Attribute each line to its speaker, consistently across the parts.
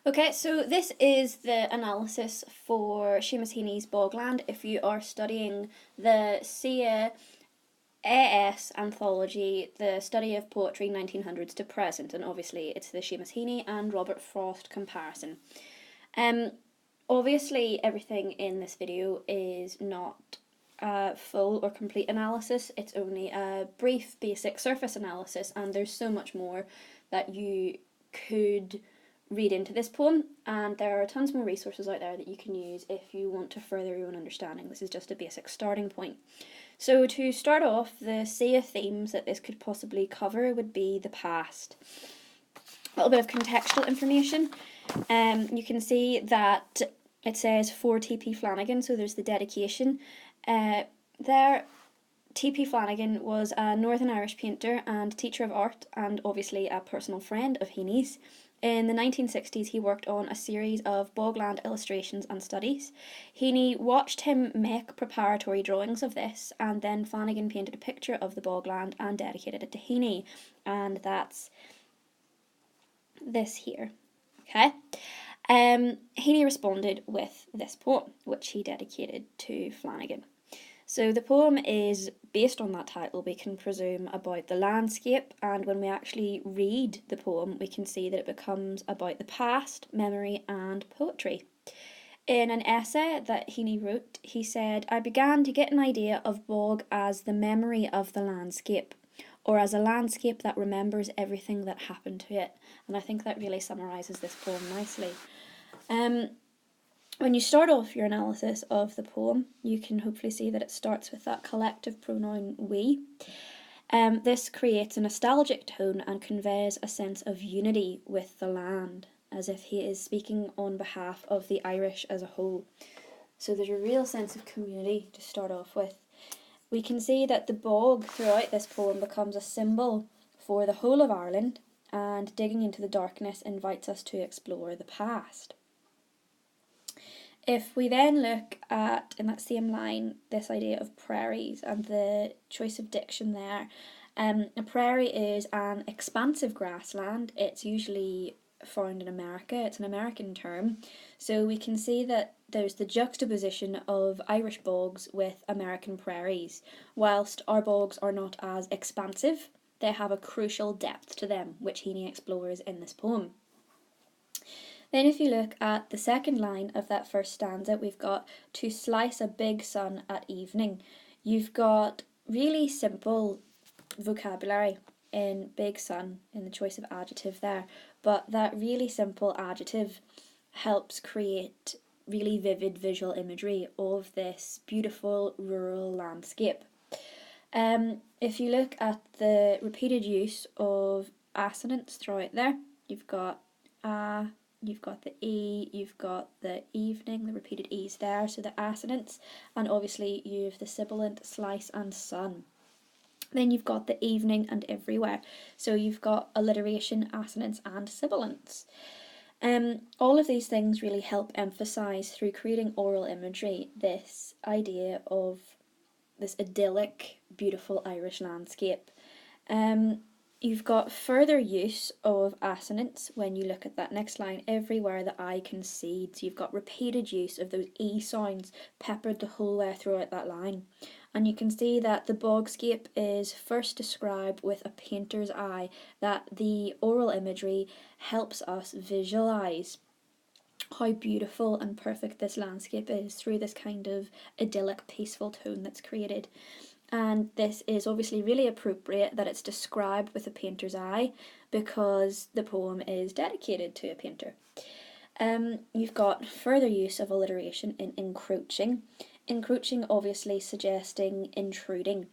Speaker 1: Okay, so this is the analysis for Seamus Heaney's Bogland. If you are studying the SIA AS anthology, the study of poetry 1900s to present, and obviously it's the Seamus Heaney and Robert Frost comparison. Um, Obviously everything in this video is not a full or complete analysis. It's only a brief, basic surface analysis, and there's so much more that you could read into this poem, and there are tons more resources out there that you can use if you want to further your own understanding. This is just a basic starting point. So to start off, the sea of themes that this could possibly cover would be the past. A little bit of contextual information. You can see that it says for T.P. Flanagan, so there's the dedication. There, T.P. Flanagan was a Northern Irish painter and teacher of art, and obviously a personal friend of Heaney's. In the 1960s, he worked on a series of Bogland illustrations and studies. Heaney watched him make preparatory drawings of this, and then Flanagan painted a picture of the Bogland and dedicated it to Heaney, and that's this here. Okay. Heaney responded with this poem, which he dedicated to Flanagan. So the poem is based on that title, we can presume, about the landscape, and when we actually read the poem, we can see that it becomes about the past, memory, and poetry. In an essay that Heaney wrote, he said, "I began to get an idea of bog as the memory of the landscape, or as a landscape that remembers everything that happened to it." And I think that really summarises this poem nicely. When you start off your analysis of the poem, you can hopefully see that it starts with that collective pronoun we. This creates a nostalgic tone and conveys a sense of unity with the land, as if he is speaking on behalf of the Irish as a whole. So there's a real sense of community to start off with. We can see that the bog throughout this poem becomes a symbol for the whole of Ireland, and digging into the darkness invites us to explore the past. If we then look at, in that same line, this idea of prairies and the choice of diction there, a prairie is an expansive grassland. It's usually found in America. It's an American term. So we can see that there's the juxtaposition of Irish bogs with American prairies. Whilst our bogs are not as expansive, they have a crucial depth to them, which Heaney explores in this poem. Then if you look at the second line of that first stanza, we've got "to slice a big sun at evening." You've got really simple vocabulary in big sun, in the choice of adjective there, but that really simple adjective helps create really vivid visual imagery of this beautiful rural landscape. If you look at the repeated use of assonance throughout there, you've got you've got the E, you've got the evening, the repeated E's there, so the assonance, and obviously you've the sibilant slice and sun. Then you've got the evening and everywhere, so you've got alliteration, assonance, and sibilants. All of these things really help emphasise, through creating oral imagery, this idea of this idyllic, beautiful Irish landscape. You've got further use of assonance when you look at that next line, "everywhere the eye can see." So you've got repeated use of those E sounds peppered the whole way throughout that line. And you can see that the bogscape is first described with a painter's eye, that the oral imagery helps us visualise how beautiful and perfect this landscape is through this kind of idyllic, peaceful tone that's created. And this is obviously really appropriate that it's described with a painter's eye, because the poem is dedicated to a painter. You've got further use of alliteration in encroaching. Encroaching obviously suggesting intruding.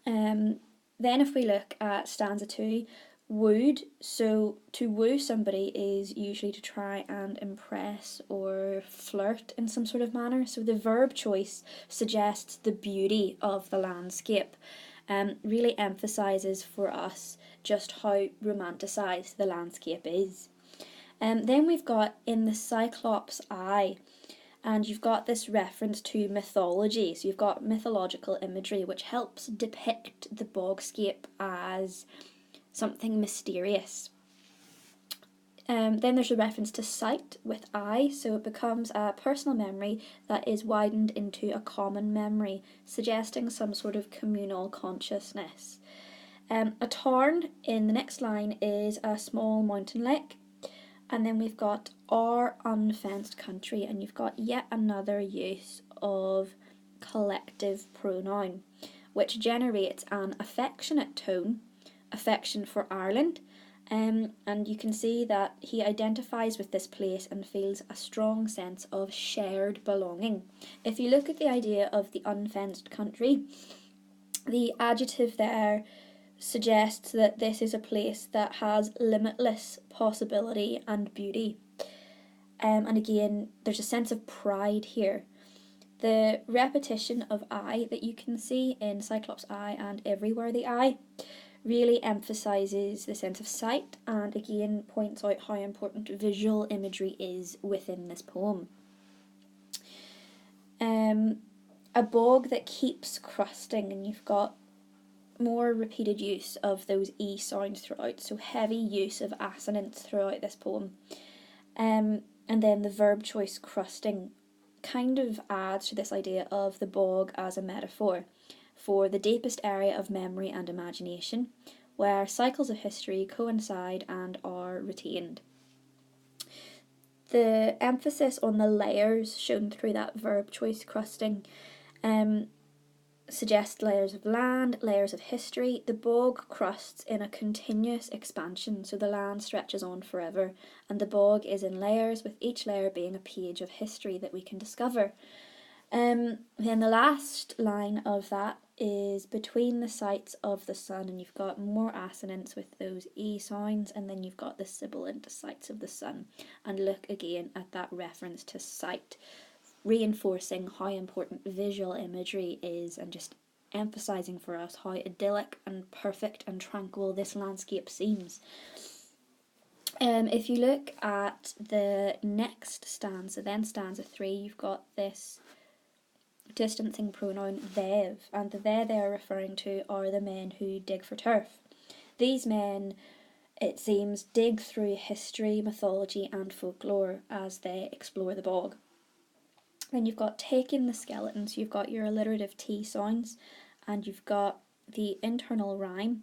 Speaker 1: Then if we look at stanza 2, wooed. So to woo somebody is usually to try and impress or flirt in some sort of manner. So the verb choice suggests the beauty of the landscape, really emphasises for us just how romanticised the landscape is. Then we've got "in the Cyclops' eye," and you've got this reference to mythology. So you've got mythological imagery which helps depict the bogscape as something mysterious. Then there's a reference to sight with I, so it becomes a personal memory that is widened into a common memory, suggesting some sort of communal consciousness. A tarn in the next line is a small mountain lake, and then we've got our unfenced country, and you've got yet another use of collective pronoun, which generates an affectionate tone, affection for Ireland. And you can see that he identifies with this place and feels a strong sense of shared belonging. If you look at the idea of the unfenced country, the adjective there suggests that this is a place that has limitless possibility and beauty. And again, there's a sense of pride here. The repetition of I that you can see in Cyclops' eye and everywhere the eye really emphasises the sense of sight, and again points out how important visual imagery is within this poem. A bog that keeps crusting, and you've got more repeated use of those E sounds throughout, so heavy use of assonance throughout this poem. And then the verb choice crusting kind of adds to this idea of the bog as a metaphor for the deepest area of memory and imagination, where cycles of history coincide and are retained. The emphasis on the layers shown through that verb choice crusting suggests layers of land, layers of history. The bog crusts in a continuous expansion, so the land stretches on forever, and the bog is in layers, with each layer being a page of history that we can discover. Then the last line of that is between the sights of the sun, and you've got more assonance with those E sounds, and then you've got the sibilant sights of the sun. And look again at that reference to sight, reinforcing how important visual imagery is, and just emphasising for us how idyllic and perfect and tranquil this landscape seems. If you look at the next stanza, then stanza 3, you've got this distancing pronoun they've, and the they are referring to are the men who dig for turf. These men, it seems, dig through history, mythology and folklore as they explore the bog. Then you've got taking the skeleton, so you've got your alliterative T sounds, and you've got the internal rhyme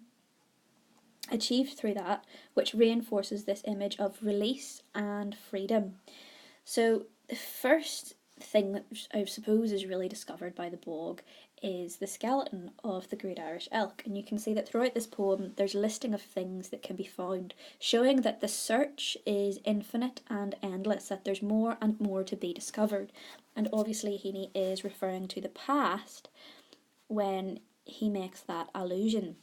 Speaker 1: achieved through that, which reinforces this image of release and freedom. So the first thing that I suppose is really discovered by the bog is the skeleton of the great Irish elk, and you can see that throughout this poem there's a listing of things that can be found, showing that the search is infinite and endless, that there's more and more to be discovered. And obviously Heaney is referring to the past when he makes that allusion.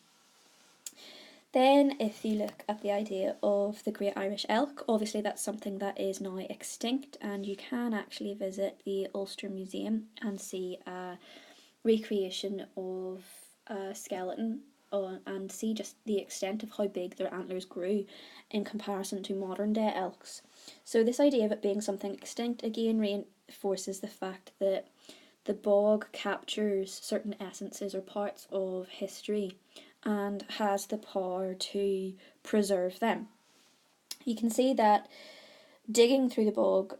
Speaker 1: Then if you look at the idea of the great Irish elk, obviously that's something that is now extinct, and you can actually visit the Ulster Museum and see a recreation of a skeleton and see just the extent of how big their antlers grew in comparison to modern day elks. So this idea of it being something extinct again reinforces the fact that the bog captures certain essences or parts of history and has the power to preserve them. You can see that digging through the bog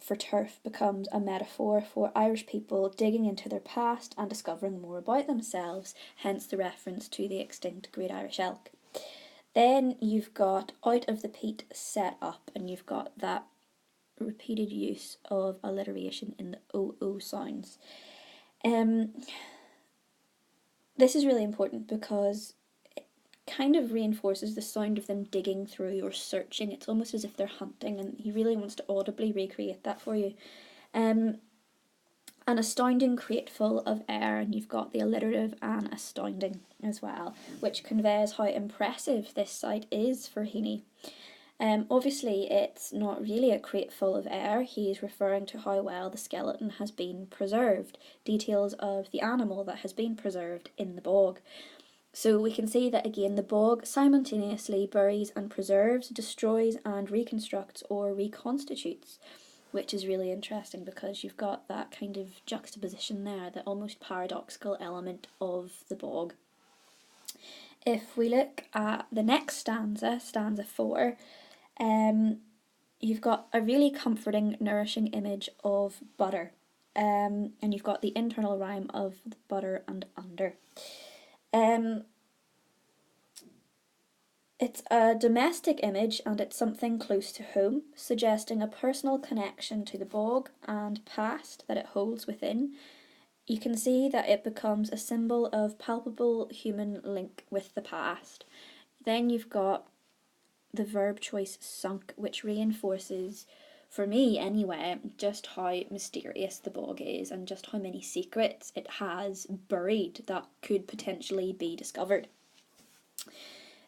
Speaker 1: for turf becomes a metaphor for Irish people digging into their past and discovering more about themselves, hence the reference to the extinct great Irish elk. Then you've got out of the peat set up, and you've got that repeated use of alliteration in the OO sounds. This is really important because it kind of reinforces the sound of them digging through or searching. It's almost as if they're hunting, and he really wants to audibly recreate that for you. An astounding crate full of air, and you've got the alliterative and astounding as well, which conveys how impressive this site is for Heaney. Obviously it's not really a crate full of air, he is referring to how well the skeleton has been preserved, details of the animal that has been preserved in the bog. So we can see that again the bog simultaneously buries and preserves, destroys and reconstructs or reconstitutes, which is really interesting because you've got that kind of juxtaposition there, the almost paradoxical element of the bog. If we look at the next stanza, stanza 4, You've got a really comforting, nourishing image of butter. And you've got the internal rhyme of butter and under. It's a domestic image and it's something close to home, suggesting a personal connection to the bog and past that it holds within. You can see that it becomes a symbol of palpable human link with the past. Then you've got the verb choice sunk, which reinforces, for me anyway, just how mysterious the bog is and just how many secrets it has buried that could potentially be discovered.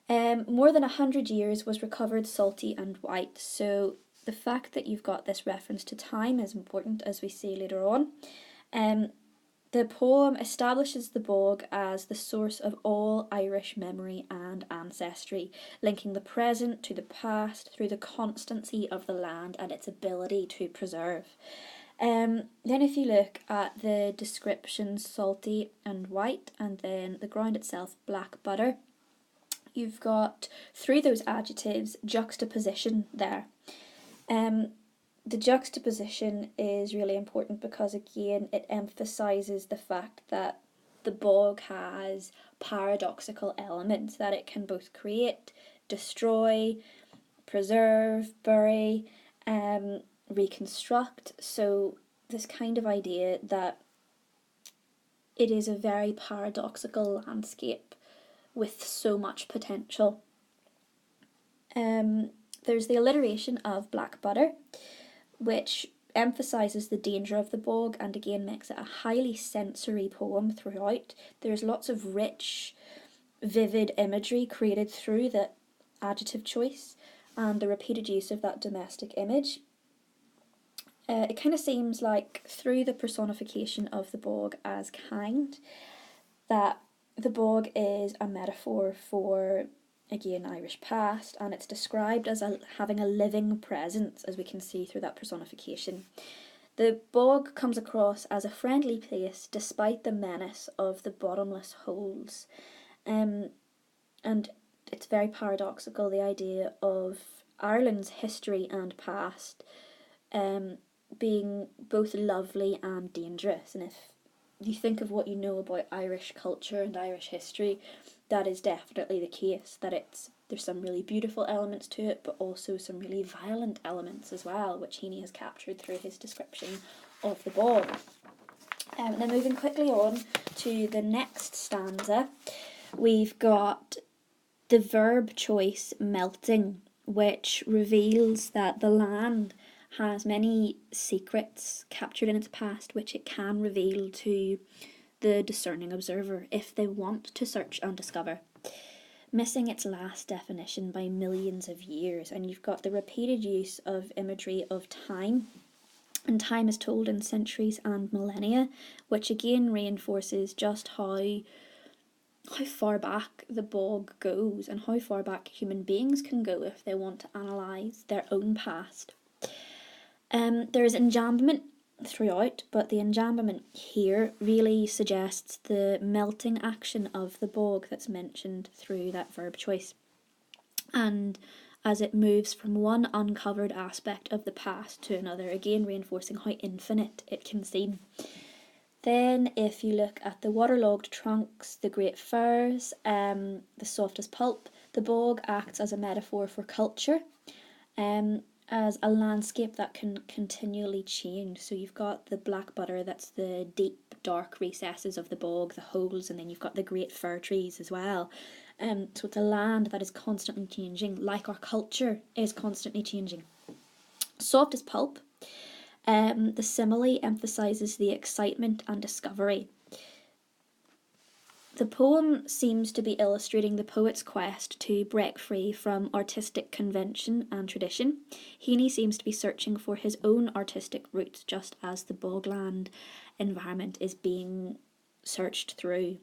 Speaker 1: More than 100 years was recovered salty and white, so the fact that you've got this reference to time is important, as we see later on. The poem establishes the bog as the source of all Irish memory and ancestry, linking the present to the past through the constancy of the land and its ability to preserve. Then if you look at the description salty and white, and then the ground itself black butter, you've got, through those adjectives, juxtaposition there. The juxtaposition is really important because, again, it emphasises the fact that the bog has paradoxical elements that it can both create, destroy, preserve, bury, reconstruct. So this kind of idea that it is a very paradoxical landscape with so much potential. There's the alliteration of black butter, which emphasises the danger of the bog and again makes it a highly sensory poem throughout. There's lots of rich, vivid imagery created through the adjective choice and the repeated use of that domestic image. It kind of seems like through the personification of the bog as kind, that the bog is a metaphor for, again, Irish past, and it's described as having a living presence, as we can see through that personification. The bog comes across as a friendly place despite the menace of the bottomless holes. And it's very paradoxical, the idea of Ireland's history and past being both lovely and dangerous. And if you think of what you know about Irish culture and Irish history, that is definitely the case, that there's some really beautiful elements to it, but also some really violent elements as well, which Heaney has captured through his description of the bog. Then moving quickly on to the next stanza, we've got the verb choice melting, which reveals that the land has many secrets captured in its past which it can reveal to the discerning observer if they want to search and discover, missing its last definition by millions of years. And you've got the repeated use of imagery of time, and time is told in centuries and millennia, which again reinforces just how far back the bog goes and how far back human beings can go if they want to analyse their own past. There is enjambment throughout, but the enjambment here really suggests the melting action of the bog that's mentioned through that verb choice. And as it moves from one uncovered aspect of the past to another, again reinforcing how infinite it can seem. Then if you look at the waterlogged trunks, the great firs, the softest pulp, the bog acts as a metaphor for culture, as a landscape that can continually change. So you've got the black butter, that's the deep dark recesses of the bog, the holes, and then you've got the great fir trees as well. So it's a land that is constantly changing, like our culture is constantly changing. Soft as pulp, the simile emphasises the excitement and discovery. The poem seems to be illustrating the poet's quest to break free from artistic convention and tradition. Heaney seems to be searching for his own artistic roots, just as the bogland environment is being searched through.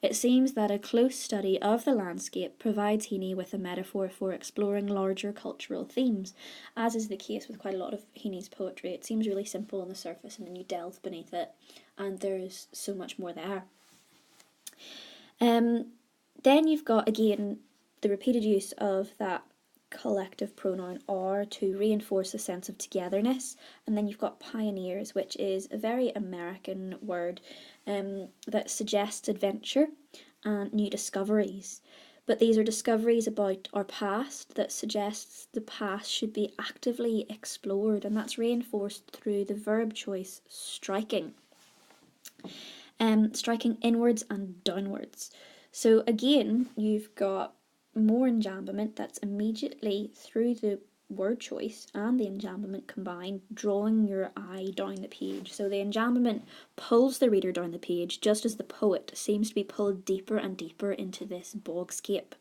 Speaker 1: It seems that a close study of the landscape provides Heaney with a metaphor for exploring larger cultural themes, as is the case with quite a lot of Heaney's poetry. It seems really simple on the surface, and then you delve beneath it, and there's so much more there. Then you've got, again, the repeated use of that collective pronoun "our" to reinforce a sense of togetherness. And then you've got pioneers, which is a very American word that suggests adventure and new discoveries. But these are discoveries about our past that suggests the past should be actively explored, and that's reinforced through the verb choice striking. Striking inwards and downwards. So again, you've got more enjambment that's immediately through the word choice and the enjambment combined, drawing your eye down the page. So the enjambment pulls the reader down the page, just as the poet seems to be pulled deeper and deeper into this bogscape.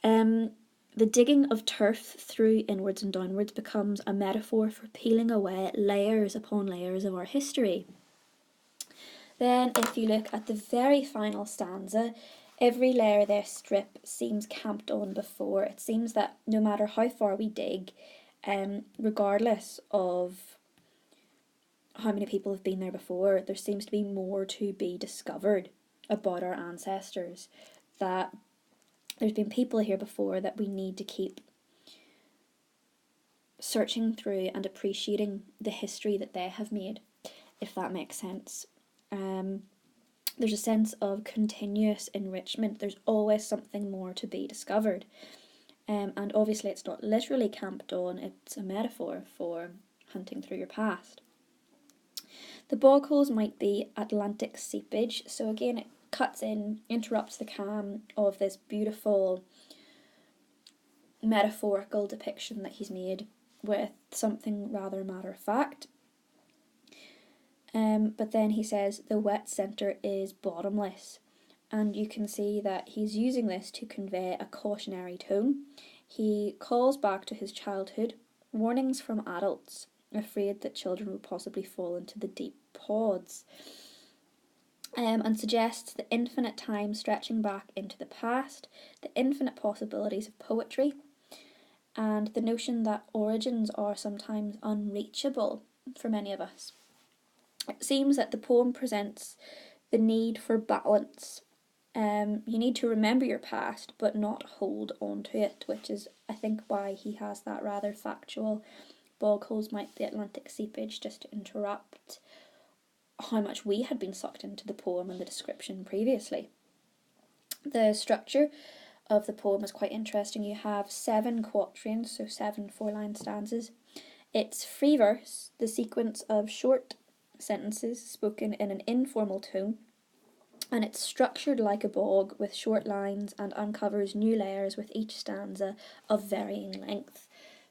Speaker 1: The digging of turf through inwards and downwards becomes a metaphor for peeling away layers upon layers of our history. Then, if you look at the very final stanza, every layer of this strip seems camped on before. It seems that no matter how far we dig, regardless of how many people have been there before, there seems to be more to be discovered about our ancestors. That there's been people here before that we need to keep searching through and appreciating the history that they have made, if that makes sense. There's a sense of continuous enrichment. There's always something more to be discovered. And obviously it's not literally camped on, it's a metaphor for hunting through your past. The bog holes might be Atlantic seepage. So again, it cuts in, interrupts the calm of this beautiful metaphorical depiction that he's made with something rather matter-of-fact. But then he says the wet centre is bottomless, and you can see that he's using this to convey a cautionary tone. He calls back to his childhood, warnings from adults, afraid that children will possibly fall into the deep pods, and suggests the infinite time stretching back into the past, the infinite possibilities of poetry, and the notion that origins are sometimes unreachable for many of us. It seems that the poem presents the need for balance. You need to remember your past, but not hold on to it, which is, I think, why he has that rather factual bog holes might be Atlantic seepage, just to interrupt how much we had been sucked into the poem and the description previously. The structure of the poem is quite interesting. You have 7 quatrains, so 7 4-line stanzas. It's free verse, the sequence of short sentences spoken in an informal tone, and it's structured like a bog with short lines and uncovers new layers with each stanza of varying length.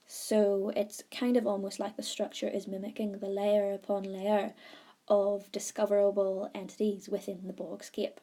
Speaker 1: So it's kind of almost like the structure is mimicking the layer upon layer of discoverable entities within the bogscape.